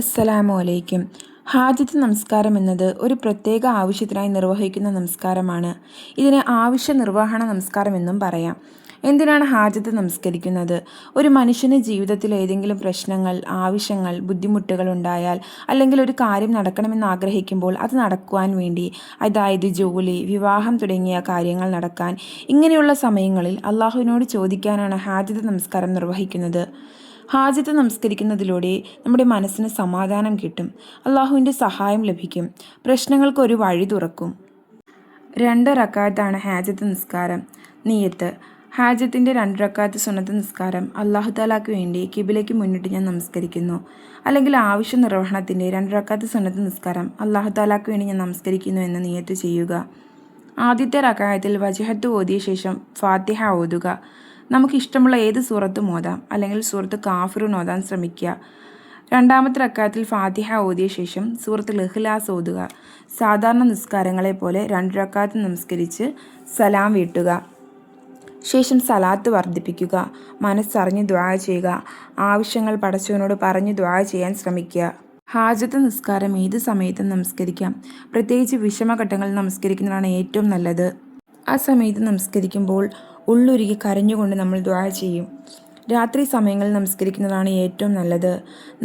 അസ്സലാമു അലൈക്കും. ഹാജത്ത് നമസ്കാരം എന്നത് ഒരു പ്രത്യേക ആവശ്യത്തിനായി നിർവഹിക്കുന്ന നമസ്കാരമാണ്. ഇതിനെ ആവശ്യ നിർവഹണ നമസ്കാരം എന്നും പറയാം. എന്തിനാണ് ഹാജത്ത് നമസ്കരിക്കുന്നത്? ഒരു മനുഷ്യന് ജീവിതത്തിൽ ഏതെങ്കിലും പ്രശ്നങ്ങൾ, ആവശ്യങ്ങൾ, ബുദ്ധിമുട്ടുകൾ ഉണ്ടായാൽ, അല്ലെങ്കിൽ ഒരു കാര്യം നടക്കണമെന്ന് ആഗ്രഹിക്കുമ്പോൾ അത് നടക്കുവാൻ വേണ്ടി, അതായത് ജോലി, വിവാഹം തുടങ്ങിയ കാര്യങ്ങൾ നടക്കാൻ, ഇങ്ങനെയുള്ള സമയങ്ങളിൽ അള്ളാഹുവിനോട് ചോദിക്കാനാണ് ഹാജത്ത് നമസ്കാരം നിർവഹിക്കുന്നത്. ഹാജത്ത് നമസ്കരിക്കുന്നതിലൂടെ നമ്മുടെ മനസ്സിന് സമാധാനം കിട്ടും, അള്ളാഹുവിൻ്റെ സഹായം ലഭിക്കും, പ്രശ്നങ്ങൾക്ക് ഒരു വഴി തുറക്കും. 2 റക്അത്താണ് ഹാജത്ത് നിസ്കാരം. നിയ്യത്ത്: ഹാജത്തിൻ്റെ 2 റക്അത്ത് സുന്നത്ത് നിസ്കാരം അള്ളാഹു തആലക്ക് വേണ്ടി കിബിലയ്ക്ക് മുന്നിട്ട് ഞാൻ നമസ്കരിക്കുന്നു. അല്ലെങ്കിൽ ആവശ്യ നിർവഹണത്തിൻ്റെ 2 റക്അത്ത് സുന്നത്ത് നിസ്കാരം അള്ളാഹു തആലക്ക് വേണ്ടി ഞാൻ നമസ്കരിക്കുന്നു എന്ന് നിയ്യത്ത് ചെയ്യുക. ആദ്യത്തെ റക്അത്തിൽ വജ്ഹത്ത് ഓതിയ ശേഷം ഫാത്തിഹ ഓതുക. നമുക്ക് ഇഷ്ടമുള്ള ഏത് സൂറത്തും ഓതാം, അല്ലെങ്കിൽ സൂറത്ത് കാഫിറൂൻ ഓതാൻ ശ്രമിക്കുക. രണ്ടാമത്തെ റക്അത്തിൽ ഫാത്തിഹ ഓതിയ ശേഷം സൂറത്തുൽ ഇഖ്ലാസ് ഓതുക. സാധാരണ നിസ്കാരങ്ങളെ പോലെ 2 റക്അത്ത് നമസ്കരിച്ച് സലാം വീട്ടുക. ശേഷം സലാത്ത് വർദ്ധിപ്പിക്കുക. മനസ്സറിഞ്ഞ് ദുആ ചെയ്യുക. ആവശ്യങ്ങൾ പടച്ചവനോട് പറഞ്ഞ് ദുആ ചെയ്യാൻ ശ്രമിക്കുക. ഹാജത്ത് നിസ്കാരം ഏത് സമയത്തും നമസ്കരിക്കാം. പ്രത്യേകിച്ച് വിഷമഘട്ടങ്ങളിൽ നമസ്കരിക്കുന്നതാണ് ഏറ്റവും നല്ലത്. ആ സമയത്ത് നമസ്കരിക്കുമ്പോൾ ഉള്ളുരുകി കരഞ്ഞുകൊണ്ട് നമ്മൾ ദുആ ചെയ്യും. രാത്രി സമയങ്ങളിൽ നമസ്കരിക്കുന്നതാണ് ഏറ്റവും നല്ലത്.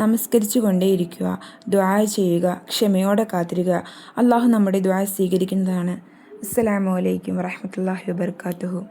നമസ്കരിച്ചു കൊണ്ടേയിരിക്കുക, ദുആ ചെയ്യുക, ക്ഷമയോടെ കാത്തിരിക്കുക. അള്ളാഹു നമ്മുടെ ദുആ സ്വീകരിക്കുന്നതാണ്. അസ്സലാമു അലൈക്കും വറഹ്മത്തുള്ളാഹി വബറകാതുഹു.